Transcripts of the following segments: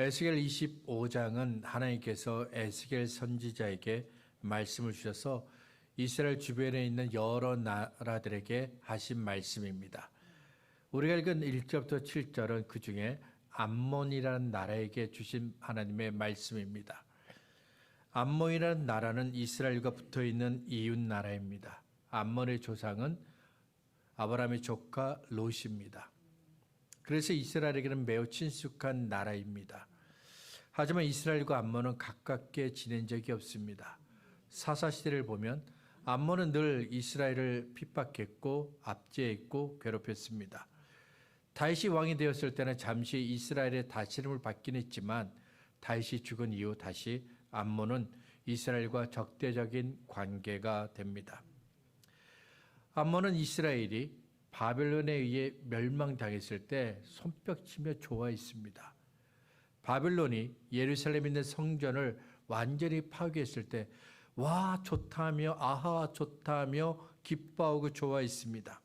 에스겔 25장은 하나님께서 에스겔 선지자에게 말씀을 주셔서 이스라엘 주변에 있는 여러 나라들에게 하신 말씀입니다. 우리가 읽은 1절부터 7절은 그 중에 암몬이라는 나라에게 주신 하나님의 말씀입니다. 암몬이라는 나라는 이스라엘과 붙어있는 이웃 나라입니다. 암몬의 조상은 아브라함의 조카 롯입니다. 그래서 이스라엘에게는 매우 친숙한 나라입니다. 하지만 이스라엘과 암몬은 가깝게 지낸 적이 없습니다. 사사시대를 보면 암몬은 늘 이스라엘을 핍박했고 압제했고 괴롭혔습니다. 다윗이 왕이 되었을 때는 잠시 이스라엘의 다스림을 받긴 했지만 다윗이 죽은 이후 다시 암몬은 이스라엘과 적대적인 관계가 됩니다. 암몬은 이스라엘이 바벨론에 의해 멸망당했을 때 손뼉치며 좋아했습니다. 바벨론이 예루살렘에 있는 성전을 완전히 파괴했을 때 와 좋다며 아하 좋다며 기뻐하고 좋아했습니다.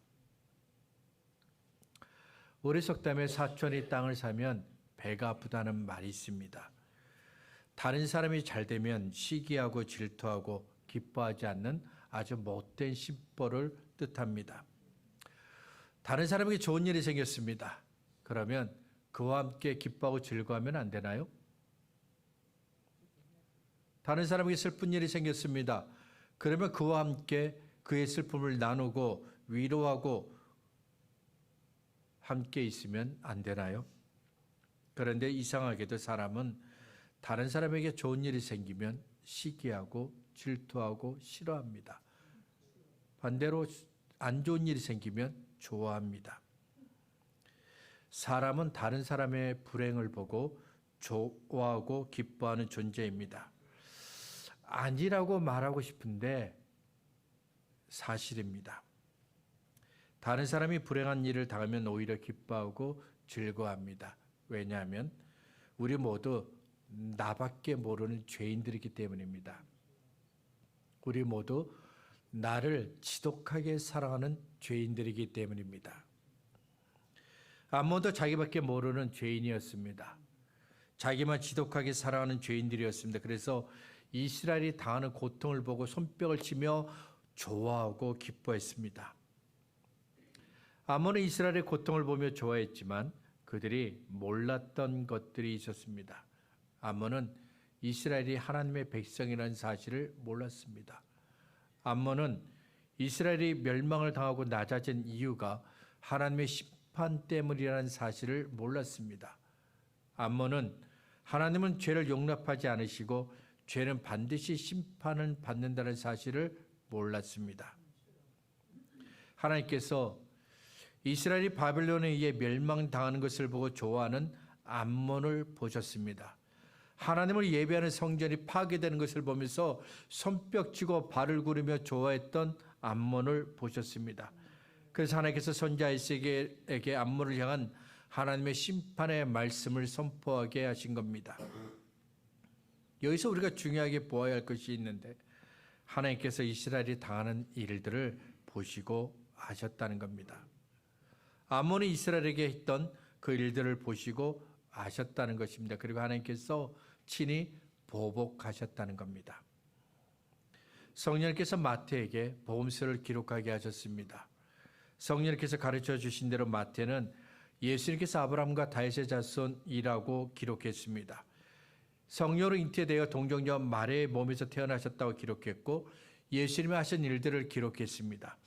우리 속담에 사촌이 땅을 사면 배가 아프다는 말이 있습니다. 다른 사람이 잘 되면 시기하고 질투하고 기뻐하지 않는 아주 못된 심보를 뜻합니다. 다른 사람에게 좋은 일이 생겼습니다. 그러면 그와 함께 기뻐하고 즐거워하면 안 되나요? 다른 사람에게 슬픈 일이 생겼습니다. 그러면 그와 함께 그의 슬픔을 나누고 위로하고 함께 있으면 안 되나요? 그런데 이상하게도 사람은 다른 사람에게 좋은 일이 생기면 시기하고 질투하고 싫어합니다. 반대로 안 좋은 일이 생기면 좋아합니다. 사람은 다른 사람의 불행을 보고 좋아하고 기뻐하는 존재입니다. 아니라고 말하고 싶은데 사실입니다. 다른 사람이 불행한 일을 당하면 오히려 기뻐하고 즐거워합니다. 왜냐하면 우리 모두 나밖에 모르는 죄인들이기 때문입니다. 우리 모두 나를 지독하게 사랑하는 죄인들이기 때문입니다. 암몬도 자기밖에 모르는 죄인이었습니다. 자기만 지독하게 사랑하는 죄인들이었습니다. 그래서 이스라엘이 당하는 고통을 보고 손뼉을 치며 좋아하고 기뻐했습니다. 암몬은 이스라엘의 고통을 보며 좋아했지만 그들이 몰랐던 것들이 있었습니다. 암몬은 이스라엘이 하나님의 백성이라는 사실을 몰랐습니다. 암몬은 이스라엘이 멸망을 당하고 낮아진 이유가 하나님의 심판 때문이라는 사실을 몰랐습니다. 암몬은 하나님은 죄를 용납하지 않으시고 죄는 반드시 심판을 받는다는 사실을 몰랐습니다. 하나님께서 이스라엘이 바벨론에 의해 멸망당하는 것을 보고 좋아하는 암몬을 보셨습니다. 하나님을 예배하는 성전이 파괴되는 것을 보면서 손뼉치고 발을 구르며 좋아했던 암몬을 보셨습니다. 그래서 하나님께서 선지자 에스겔에게 암몬을 향한 하나님의 심판의 말씀을 선포하게 하신 겁니다. 여기서 우리가 중요하게 보아야 할 것이 있는데 하나님께서 이스라엘이 당하는 일들을 보시고 아셨다는 겁니다. 암몬이 이스라엘에게 했던 그 일들을 보시고 아셨다는 것입니다. 그리고 하나님께서 친히 보복하셨다는 겁니다. 성령께서 마태에게 복음서를 기록하게 하셨습니다. 성령께서 가르쳐 주신 대로 마태는 예수님께서 아브라함과 다윗의 자손이라고 기록했습니다. 성령으로 잉태되어 동정녀 마리아의 몸에서 태어나셨다고 기록했고 예수님이 하신 일들을 기록했습니다.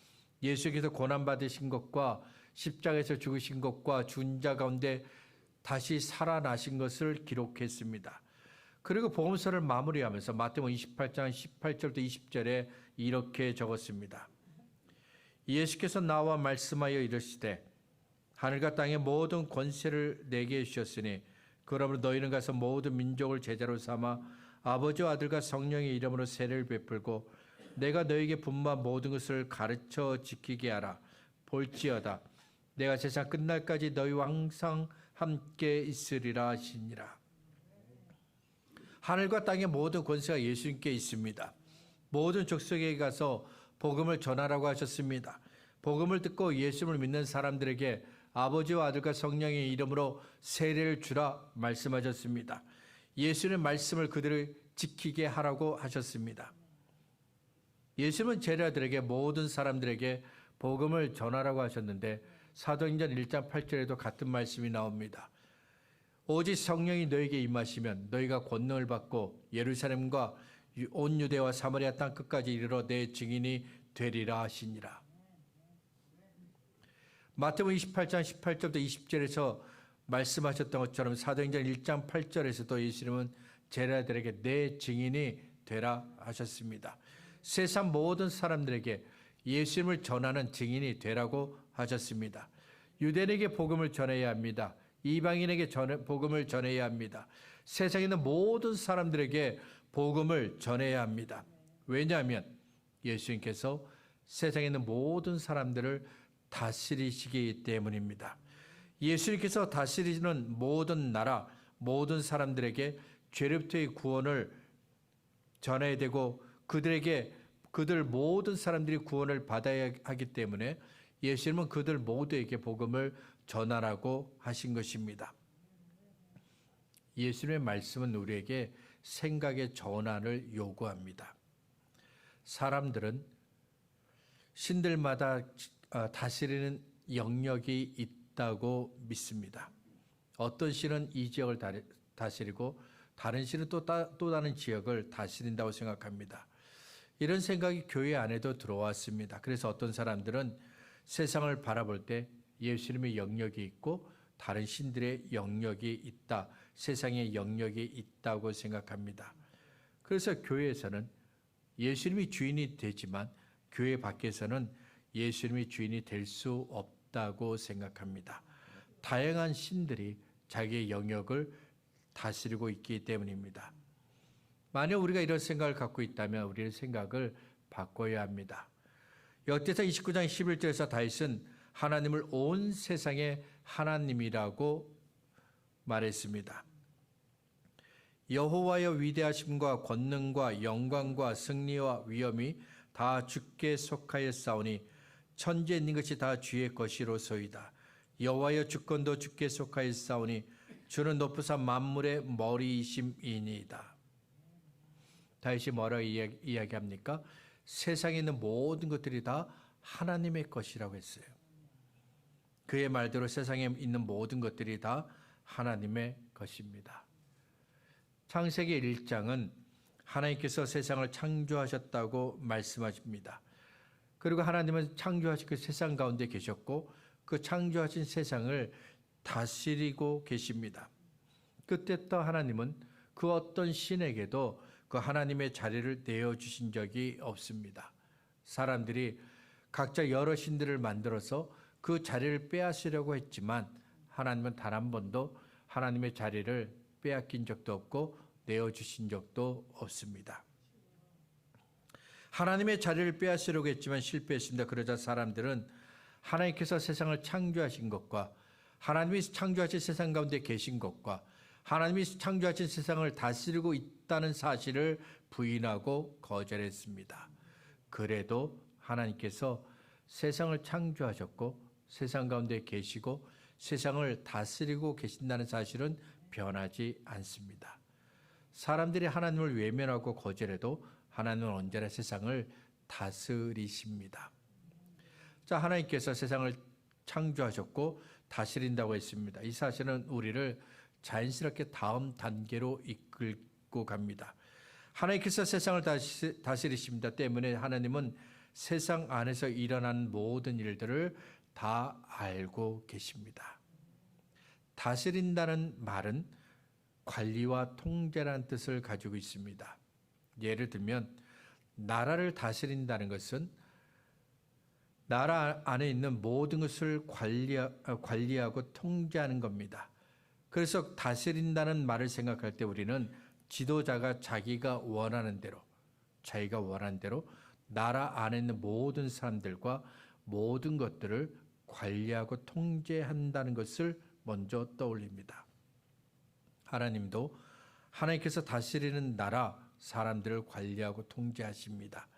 예수께서 고난받으신 것과 십자가에서 죽으신 것과 죽은 자 가운데 다시 살아나신 것을 기록했습니다. 그리고 복음서를 마무리하면서 마태복음 28장 18절부터 20절에 이렇게 적었습니다. 예수께서 나와 말씀하여 이르시되 하늘과 땅의 모든 권세를 내게 주셨으니 그러므로 너희는 가서 모든 민족을 제자로 삼아 아버지와 아들과 성령의 이름으로 세례를 베풀고 내가 너희에게 분부한 모든 것을 가르쳐 지키게 하라. 볼지어다 내가 세상 끝날까지 너희와 항상 함께 있으리라 하시니라. 하늘과 땅의 모든 권세가 예수님께 있습니다. 모든 족속에 가서 복음을 전하라고 하셨습니다. 복음을 듣고 예수님을 믿는 사람들에게 아버지와 아들과 성령의 이름으로 세례를 주라 말씀하셨습니다. 예수님의 말씀을 그들을 지키게 하라고 하셨습니다. 예수님은 제자들에게 모든 사람들에게 복음을 전하라고 하셨는데 사도행전 1장 8절에도 같은 말씀이 나옵니다. 오직 성령이 너에게 임하시면 너희가 권능을 받고 예루살렘과 온 유대와 사마리아 땅 끝까지 이르러 내 증인이 되리라 하시니라. 마태복음 28장 18절부터 20절에서 말씀하셨던 것처럼 사도행전 1장 8절에서도 예수님은 제자들에게 내 증인이 되라 하셨습니다. 세상 모든 사람들에게 예수님을 전하는 증인이 되라고 하셨습니다. 유대인에게 복음을 전해야 합니다. 이방인에게 복음을 전해야 합니다. 세상에 있는 모든 사람들에게 복음을 전해야 합니다. 왜냐하면 예수님께서 세상에 있는 모든 사람들을 다스리시기 때문입니다. 예수님께서 다스리시는 모든 나라, 모든 사람들에게 죄로부터의 구원을 전해야 되고 그들 모든 사람들이 구원을 받아야 하기 때문에 예수님은 그들 모두에게 복음을 전하라고 하신 것입니다. 예수님의 말씀은 우리에게 생각의 전환을 요구합니다. 사람들은 신들마다 다스리는 영역이 있다고 믿습니다. 어떤 신은 이 지역을 다스리고 다른 신은 또 다른 지역을 다스린다고 생각합니다. 이런 생각이 교회 안에도 들어왔습니다. 그래서 어떤 사람들은 세상을 바라볼 때 예수님의 영역이 있고 다른 신들의 영역이 있다, 세상의 영역이 있다고 생각합니다. 그래서 교회에서는 예수님이 주인이 되지만 교회 밖에서는 예수님이 주인이 될 수 없다고 생각합니다. 다양한 신들이 자기의 영역을 다스리고 있기 때문입니다. 만약 우리가 이런 생각을 갖고 있다면 우리의 생각을 바꿔야 합니다. 역대상 29장 11절에서 다윗은 하나님을 온 세상의 하나님이라고 말했습니다. 여호와여 위대하심과 권능과 영광과 승리와 위엄이 다 주께 속하였사오니 천지에 있는 것이 다 주의 것이로소이다. 여호와여 주권도 주께 속하였사오니 주는 높으사 만물의 머리이심이니이다. 다윗이 뭐라고 이야기합니까? 세상에 있는 모든 것들이 다 하나님의 것이라고 했어요. 그의 말대로 세상에 있는 모든 것들이 다 하나님의 것입니다. 창세기 1장은 하나님께서 세상을 창조하셨다고 말씀하십니다. 그리고 하나님은 창조하신 그 세상 가운데 계셨고 그 창조하신 세상을 다스리고 계십니다. 그때부터 하나님은 그 어떤 신에게도 그 하나님의 자리를 내어주신 적이 없습니다. 사람들이 각자 여러 신들을 만들어서 그 자리를 빼앗으려고 했지만 하나님은 단 한 번도 하나님의 자리를 빼앗긴 적도 없고 내어주신 적도 없습니다. 하나님의 자리를 빼앗으려고 했지만 실패했습니다. 그러자 사람들은 하나님께서 세상을 창조하신 것과 하나님이 창조하신 세상 가운데 계신 것과 하나님이 창조하신 세상을 다스리고 있다는 사실을 부인하고 거절했습니다. 그래도 하나님께서 세상을 창조하셨고 세상 가운데 계시고 세상을 다스리고 계신다는 사실은 변하지 않습니다. 사람들이 하나님을 외면하고 거절해도 하나님은 언제나 세상을 다스리십니다. 자, 하나님께서 세상을 창조하셨고 다스린다고 했습니다. 이 사실은 우리를 자연스럽게 다음 단계로 이끌고 갑니다. 하나님께서 세상을 다스리십니다. 때문에 하나님은 세상 안에서 일어나는 모든 일들을 다 알고 계십니다. 다스린다는 말은 관리와 통제라는 뜻을 가지고 있습니다. 예를 들면 나라를 다스린다는 것은 나라 안에 있는 모든 것을 관리하고 통제하는 겁니다. 그래서 다스린다는 말을 생각할 때 우리는 지도자가 자기가 원하는 대로 나라 안에 있는 모든 사람들과 모든 것들을 관리하고 통제한다는 것을 먼저 떠올립니다. 하나님도 하나님께서 다스리는 나라 사람들을 관리하고 통제하십니다.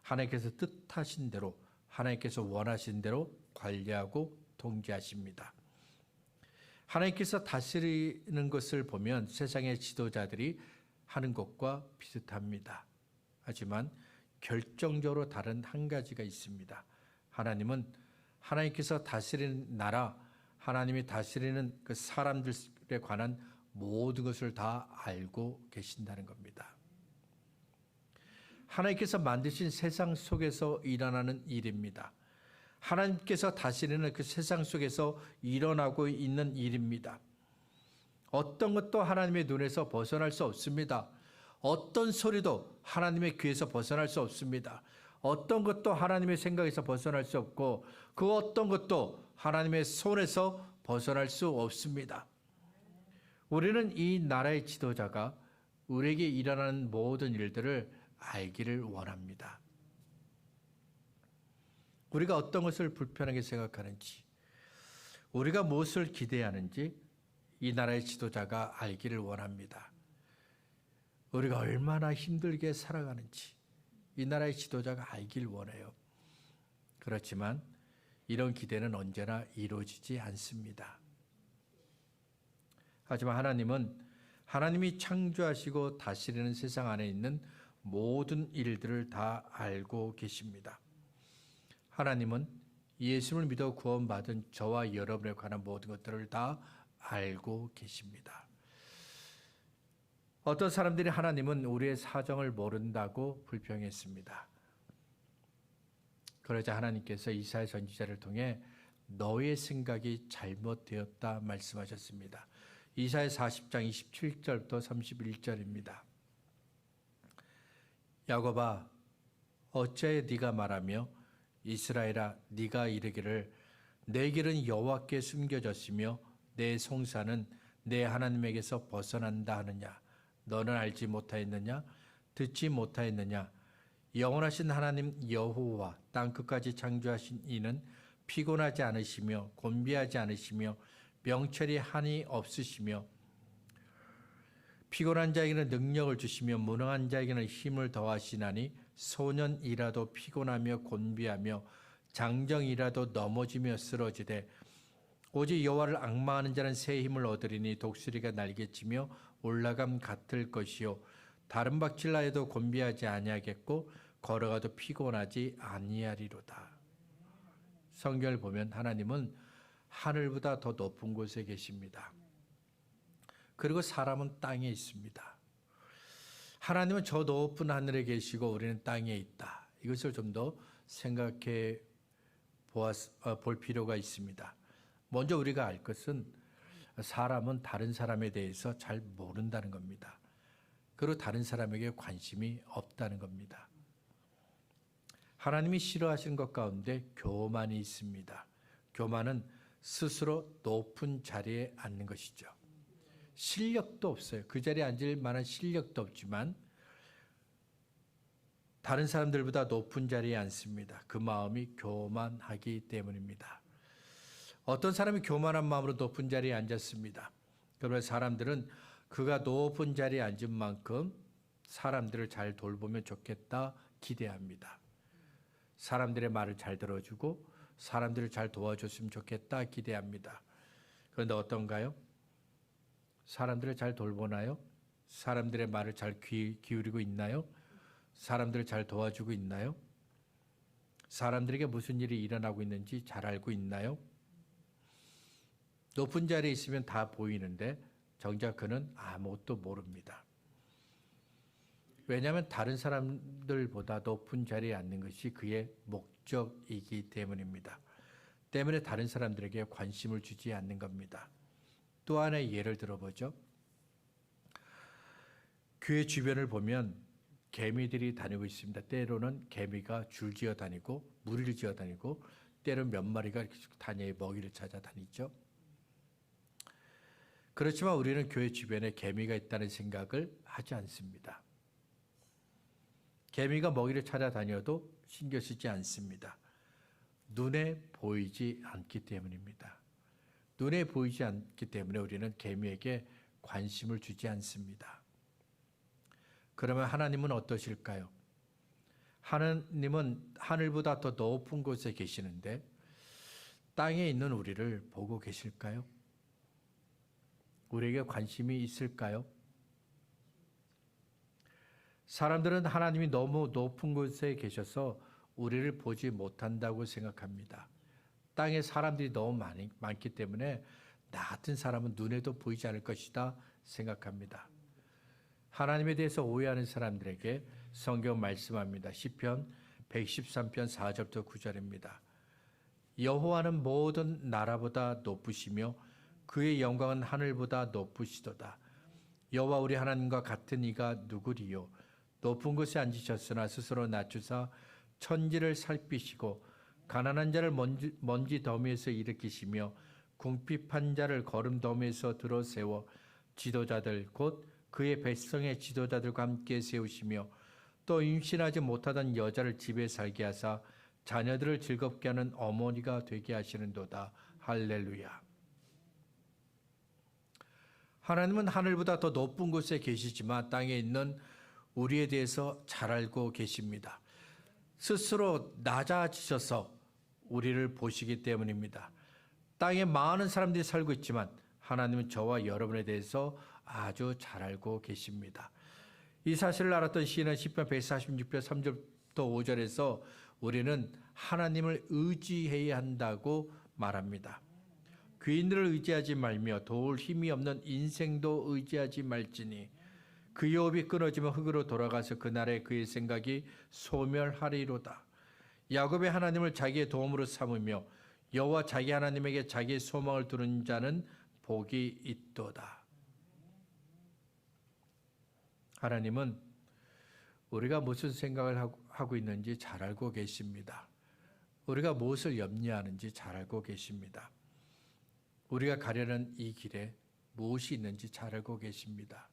하나님께서 뜻하신 대로 하나님께서 원하신 대로 관리하고 통제하십니다. 하나님께서 다스리는 것을 보면 세상의 지도자들이 하는 것과 비슷합니다. 하지만 결정적으로 다른 한 가지가 있습니다. 하나님은 하나님께서 다스리는 나라, 하나님이 다스리는 그 사람들에 관한 모든 것을 다 알고 계신다는 겁니다. 하나님께서 만드신 세상 속에서 일어나는 일입니다. 하나님께서 다스리는 그 세상 속에서 일어나고 있는 일입니다. 어떤 것도 하나님의 눈에서 벗어날 수 없습니다. 어떤 소리도 하나님의 귀에서 벗어날 수 없습니다. 어떤 것도 하나님의 생각에서 벗어날 수 없고 그 어떤 것도 하나님의 손에서 벗어날 수 없습니다. 우리는 이 나라의 지도자가 우리에게 일어나는 모든 일들을 알기를 원합니다. 우리가 어떤 것을 불편하게 생각하는지, 우리가 무엇을 기대하는지 이 나라의 지도자가 알기를 원합니다. 우리가 얼마나 힘들게 살아가는지 이 나라의 지도자가 알길 원해요. 그렇지만 이런 기대는 언제나 이루어지지 않습니다. 하지만 하나님은 하나님이 창조하시고 다스리는 세상 안에 있는 모든 일들을 다 알고 계십니다. 하나님은 예수를 믿어 구원받은 저와 여러분에 관한 모든 것들을 다 알고 계십니다. 어떤 사람들이 하나님은 우리의 사정을 모른다고 불평했습니다. 그러자 하나님께서 이사야 선지자를 통해 너의 생각이 잘못되었다 말씀하셨습니다. 이사야 40장 27절부터 31절입니다. 야곱아 어찌하여 네가 말하며 이스라엘아 네가 이르기를 내 길은 여호와께 숨겨졌으며 내 송사는 내 하나님에게서 벗어난다 하느냐. 너는 알지 못하였느냐? 듣지 못하였느냐? 영원하신 하나님 여호와 땅끝까지 창조하신 이는 피곤하지 않으시며 곤비하지 않으시며 명철이 한이 없으시며 피곤한 자에게는 능력을 주시며 무능한 자에게는 힘을 더하시나니 소년이라도 피곤하며 곤비하며 장정이라도 넘어지며 쓰러지되 오직 여호와를 앙망하는 자는 새 힘을 얻으리니 독수리가 날개치며 올라감 같을 것이요 다른 박질라 해도 곤비하지 아니하겠고 걸어가도 피곤하지 아니하리로다. 성경을 보면 하나님은 하늘보다 더 높은 곳에 계십니다. 그리고 사람은 땅에 있습니다. 하나님은 저 높은 하늘에 계시고 우리는 땅에 있다. 이것을 좀 더 생각해 볼 필요가 있습니다. 먼저 우리가 알 것은 사람은 다른 사람에 대해서 잘 모른다는 겁니다. 그리고 다른 사람에게 관심이 없다는 겁니다. 하나님이 싫어하시는 것 가운데 교만이 있습니다. 교만은 스스로 높은 자리에 앉는 것이죠. 실력도 없어요. 그 자리에 앉을 만한 실력도 없지만 다른 사람들보다 높은 자리에 앉습니다. 그 마음이 교만하기 때문입니다. 어떤 사람이 교만한 마음으로 높은 자리에 앉았습니다. 그러면 사람들은 그가 높은 자리에 앉은 만큼 사람들을 잘 돌보면 좋겠다 기대합니다. 사람들의 말을 잘 들어주고 사람들을 잘 도와줬으면 좋겠다 기대합니다. 그런데 어떤가요? 사람들을 잘 돌보나요? 사람들의 말을 잘 기울이고 있나요? 사람들을 잘 도와주고 있나요? 사람들에게 무슨 일이 일어나고 있는지 잘 알고 있나요? 높은 자리에 있으면 다 보이는데 정작 그는 아무것도 모릅니다. 왜냐하면 다른 사람들보다 높은 자리에 앉는 것이 그의 목적이기 때문입니다. 때문에 다른 사람들에게 관심을 주지 않는 겁니다. 또 하나의 예를 들어보죠. 교회 주변을 보면 개미들이 다니고 있습니다. 때로는 개미가 줄지어 다니고 무리를 지어 다니고 때로는 몇 마리가 이렇게 다녀 먹이를 찾아 다니죠. 그렇지만 우리는 교회 주변에 개미가 있다는 생각을 하지 않습니다. 개미가 먹이를 찾아다녀도 신경 쓰지 않습니다. 눈에 보이지 않기 때문입니다. 눈에 보이지 않기 때문에 우리는 개미에게 관심을 주지 않습니다. 그러면 하나님은 어떠실까요? 하나님은 하늘보다 더 높은 곳에 계시는데 땅에 있는 우리를 보고 계실까요? 우리에게 관심이 있을까요? 사람들은 하나님이 너무 높은 곳에 계셔서 우리를 보지 못한다고 생각합니다. 땅에 사람들이 너무 많기 때문에 나 같은 사람은 눈에도 보이지 않을 것이다 생각합니다. 하나님에 대해서 오해하는 사람들에게 성경 말씀합니다. 시편 113편 4절부터 9절입니다. 여호와는 모든 나라보다 높으시며 그의 영광은 하늘보다 높으시도다. 여호와 우리 하나님과 같은 이가 누구리요? 높은 곳에 앉으셨으나 스스로 낮추사 천지를 살피시고 가난한 자를 먼지 더미에서 일으키시며 궁핍한 자를 거름 더미에서 들어 세워 지도자들 곧 그의 백성의 지도자들과 함께 세우시며 또 임신하지 못하던 여자를 집에 살게 하사 자녀들을 즐겁게 하는 어머니가 되게 하시는도다. 할렐루야. 하나님은 하늘보다 더 높은 곳에 계시지만 땅에 있는 우리에 대해서 잘 알고 계십니다. 스스로 낮아지셔서 우리를 보시기 때문입니다. 땅에 많은 사람들이 살고 있지만 하나님은 저와 여러분에 대해서 아주 잘 알고 계십니다. 이 사실을 알았던 시인은 시편 146편 3절부터 5절에서 우리는 하나님을 의지해야 한다고 말합니다. 귀인들을 의지하지 말며 도울 힘이 없는 인생도 의지하지 말지니 그의 호흡이 끊어지면 흙으로 돌아가서 그날에 그의 생각이 소멸하리로다. 야곱의 하나님을 자기의 도움으로 삼으며 여호와 자기 하나님에게 자기의 소망을 두는 자는 복이 있도다. 하나님은 우리가 무슨 생각을 하고 있는지 잘 알고 계십니다. 우리가 무엇을 염려하는지 잘 알고 계십니다. 우리가 가려는 이 길에 무엇이 있는지 잘 알고 계십니다.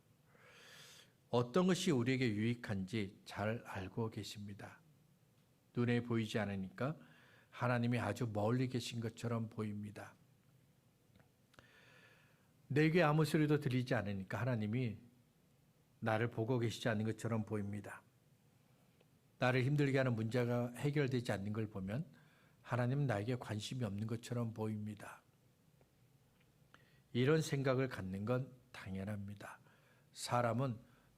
어떤 것이 우리에게 유익한지 잘 알고 계십니다. 눈에 보이지 않으니까 하나님이 아주 멀리 계신 것처럼 보입니다. 내게 아무 소리도 들리지 않으니까 하나님이 나를 보고 계시지 않는 것처럼 보입니다. 나를 힘들게 하는 문제가 해결되지 않는 걸 보면 하나님은 나에게 관심이 없는 것처럼 보입니다. 이런 생각을 갖는 건 당연합니다. 사람은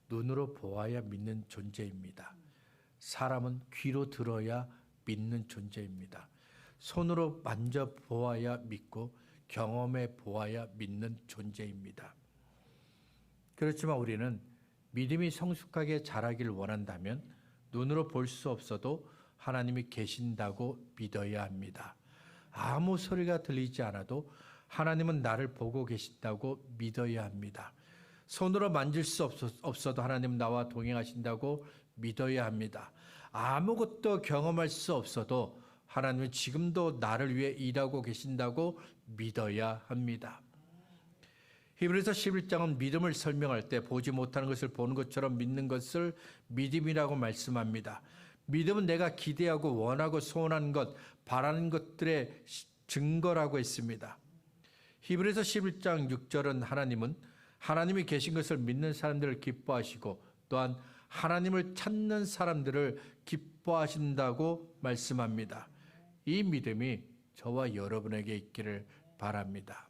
눈으로 보아야 믿는 존재입니다. 사람은 귀로 들어야 믿는 존재입니다. 손으로 만져보아야 믿고 경험해 보아야 믿는 존재입니다. 그렇지만 우리는 믿음이 성숙하게 자라길 원한다면 눈으로 볼 수 없어도 하나님이 계신다고 믿어야 합니다. 아무 소리가 들리지 않아도 하나님은 나를 보고 계신다고 믿어야 합니다. 손으로 만질 수 없어도 하나님 나와 동행하신다고 믿어야 합니다. 아무것도 경험할 수 없어도 하나님은 지금도 나를 위해 일하고 계신다고 믿어야 합니다. 히브리서 11장은 믿음을 설명할 때 보지 못하는 것을 보는 것처럼 믿는 것을 믿음이라고 말씀합니다. 믿음은 내가 기대하고 원하고 소원하는 것, 바라는 것들의 증거라고 했습니다. 히브리서 11장 6절은 하나님이 계신 것을 믿는 사람들을 기뻐하시고 또한 하나님을 찾는 사람들을 기뻐하신다고 말씀합니다. 이 믿음이 저와 여러분에게 있기를 바랍니다.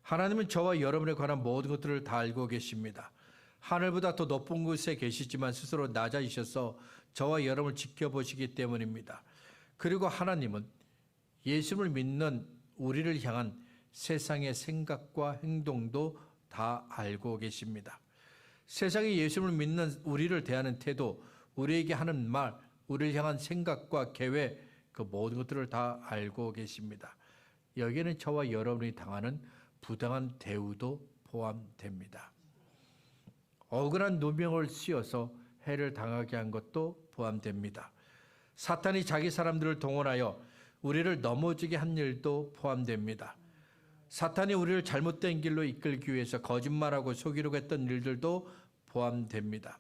하나님은 저와 여러분에 관한 모든 것들을 다 알고 계십니다. 하늘보다 더 높은 곳에 계시지만 스스로 낮아지셔서 저와 여러분을 지켜보시기 때문입니다. 그리고 하나님은 예수를 믿는 우리를 향한 세상의 생각과 행동도 다 알고 계십니다. 세상이 예수를 믿는 우리를 대하는 태도, 우리에게 하는 말, 우리를 향한 생각과 계획, 그 모든 것들을 다 알고 계십니다. 여기에는 저와 여러분이 당하는 부당한 대우도 포함됩니다. 억울한 누명을 씌워서 해를 당하게 한 것도 포함됩니다. 사탄이 자기 사람들을 동원하여 우리를 넘어지게 한 일도 포함됩니다. 사탄이 우리를 잘못된 길로 이끌기 위해서 거짓말하고 속이려고 했던 일들도 포함됩니다.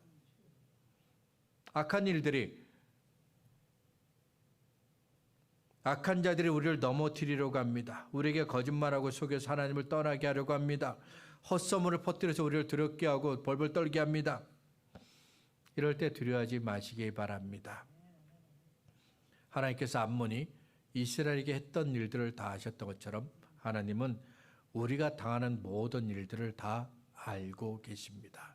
악한 자들이 우리를 넘어뜨리려고 합니다. 우리에게 거짓말하고 속여서 하나님을 떠나게 하려고 합니다. 헛소문을 퍼뜨려서 우리를 두렵게 하고 벌벌 떨게 합니다. 이럴 때 두려워하지 마시기 바랍니다. 하나님께서 암몬이 이스라엘에게 했던 일들을 다 하셨던 것처럼 하나님은 우리가 당하는 모든 일들을 다 알고 계십니다.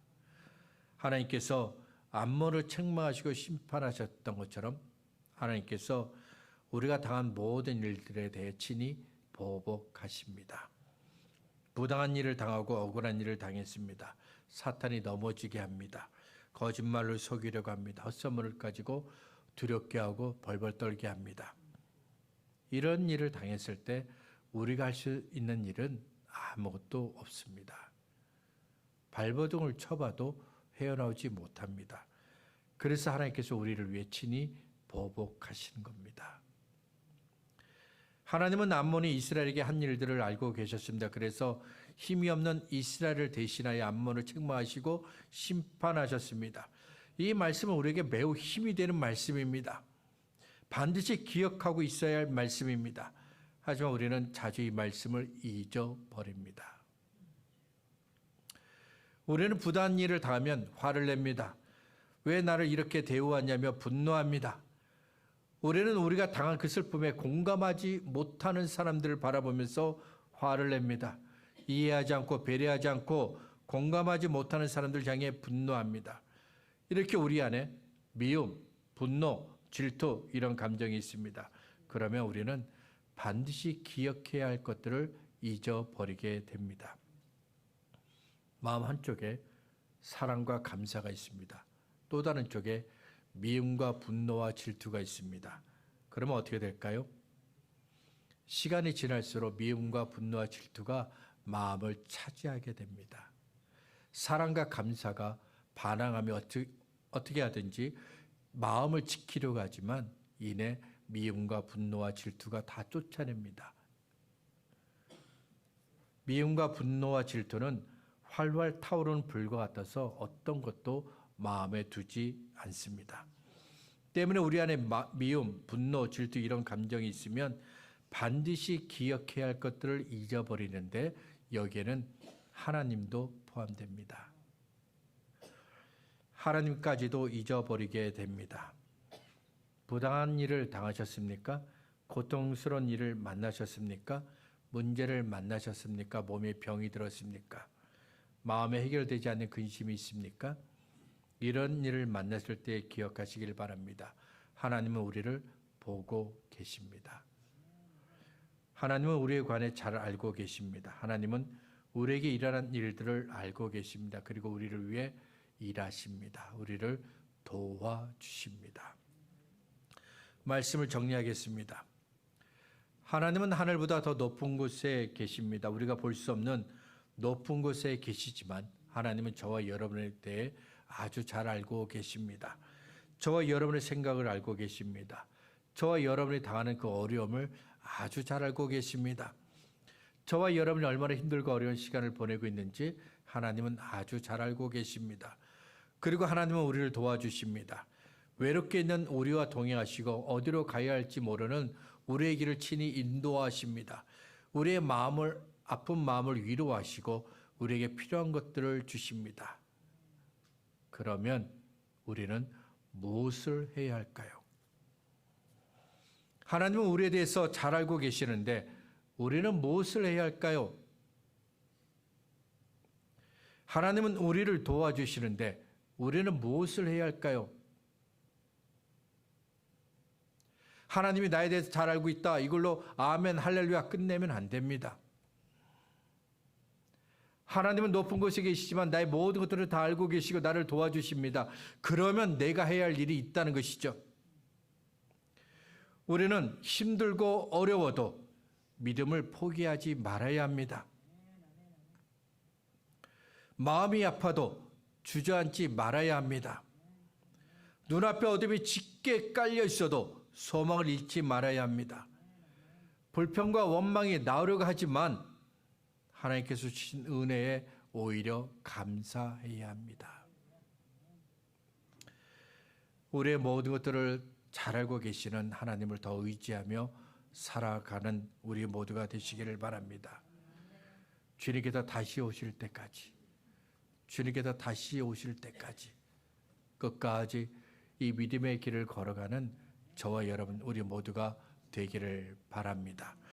하나님께서 암몬을 책망하시고 심판하셨던 것처럼 하나님께서 우리가 당한 모든 일들에 대해 친히 보복하십니다. 부당한 일을 당하고 억울한 일을 당했습니다. 사탄이 넘어지게 합니다. 거짓말로 속이려고 합니다. 헛소문을 가지고 두렵게 하고 벌벌 떨게 합니다. 이런 일을 당했을 때 우리가 할 수 있는 일은 아무것도 없습니다. 발버둥을 쳐봐도 헤어나오지 못합니다. 그래서 하나님께서 우리를 위해 친히 보복하시는 겁니다. 하나님은 암몬이 이스라엘에게 한 일들을 알고 계셨습니다. 그래서 힘이 없는 이스라엘을 대신하여 암몬을 책망하시고 심판하셨습니다. 이 말씀은 우리에게 매우 힘이 되는 말씀입니다. 반드시 기억하고 있어야 할 말씀입니다. 하지만 우리는 자주 이 말씀을 잊어버립니다. 우리는 부당한 일을 당하면 화를 냅니다. 왜 나를 이렇게 대우하냐며 분노합니다. 우리는 우리가 당한 그 슬픔에 공감하지 못하는 사람들을 바라보면서 화를 냅니다. 이해하지 않고 배려하지 않고 공감하지 못하는 사람들 향해 분노합니다. 이렇게 우리 안에 미움, 분노, 질투 이런 감정이 있습니다. 그러면 우리는 반드시 기억해야 할 것들을 잊어버리게 됩니다. 마음 한쪽에 사랑과 감사가 있습니다. 또 다른 쪽에 미움과 분노와 질투가 있습니다. 그러면 어떻게 될까요? 시간이 지날수록 미움과 분노와 질투가 마음을 차지하게 됩니다. 사랑과 감사가 반항하며 어떻게 하든지 마음을 지키려고 하지만 이내 미움과 분노와 질투가 다 쫓아냅니다. 미움과 분노와 질투는 활활 타오르는 불과 같아서 어떤 것도 마음에 두지 않습니다. 때문에 우리 안에 미움, 분노, 질투 이런 감정이 있으면 반드시 기억해야 할 것들을 잊어버리는데 여기에는 하나님도 포함됩니다. 하나님까지도 잊어버리게 됩니다. 부당한 일을 당하셨습니까? 고통스러운 일을 만나셨습니까? 문제를 만나셨습니까? 몸에 병이 들었습니까? 마음에 해결되지 않는 근심이 있습니까? 이런 일을 만났을 때 기억하시길 바랍니다. 하나님은 우리를 보고 계십니다. 하나님은 우리에 관해 잘 알고 계십니다. 하나님은 우리에게 일어난 일들을 알고 계십니다. 그리고 우리를 위해 일하십니다. 우리를 도와주십니다. 말씀을 정리하겠습니다. 하나님은 하늘보다 더 높은 곳에 계십니다. 우리가 볼 수 없는 높은 곳에 계시지만 하나님은 저와 여러분에 대해 아주 잘 알고 계십니다. 저와 여러분의 생각을 알고 계십니다. 저와 여러분이 당하는 그 어려움을 아주 잘 알고 계십니다. 저와 여러분이 얼마나 힘들고 어려운 시간을 보내고 있는지 하나님은 아주 잘 알고 계십니다. 그리고 하나님은 우리를 도와주십니다. 외롭게 있는 우리와 동행하시고 어디로 가야 할지 모르는 우리의 길을 친히 인도하십니다. 우리의 아픈 마음을 위로하시고 우리에게 필요한 것들을 주십니다. 그러면 우리는 무엇을 해야 할까요? 하나님은 우리에 대해서 잘 알고 계시는데 우리는 무엇을 해야 할까요? 하나님은 우리를 도와주시는데 우리는 무엇을 해야 할까요? 하나님이 나에 대해서 잘 알고 있다. 이걸로 아멘, 할렐루야 끝내면 안 됩니다. 하나님은 높은 곳에 계시지만 나의 모든 것들을 다 알고 계시고 나를 도와주십니다. 그러면 내가 해야 할 일이 있다는 것이죠. 우리는 힘들고 어려워도 믿음을 포기하지 말아야 합니다. 마음이 아파도 주저앉지 말아야 합니다. 눈앞에 어둠이 짙게 깔려 있어도 소망을 잃지 말아야 합니다. 불평과 원망이 나오려고 하지만 하나님께서 주신 은혜에 오히려 감사해야 합니다. 우리의 모든 것들을 잘 알고 계시는 하나님을 더 의지하며 살아가는 우리 모두가 되시기를 바랍니다. 주님께서 다시 오실 때까지, 주님께서 다시 오실 때까지 끝까지 이 믿음의 길을 걸어가는 저와 여러분 우리 모두가 되기를 바랍니다.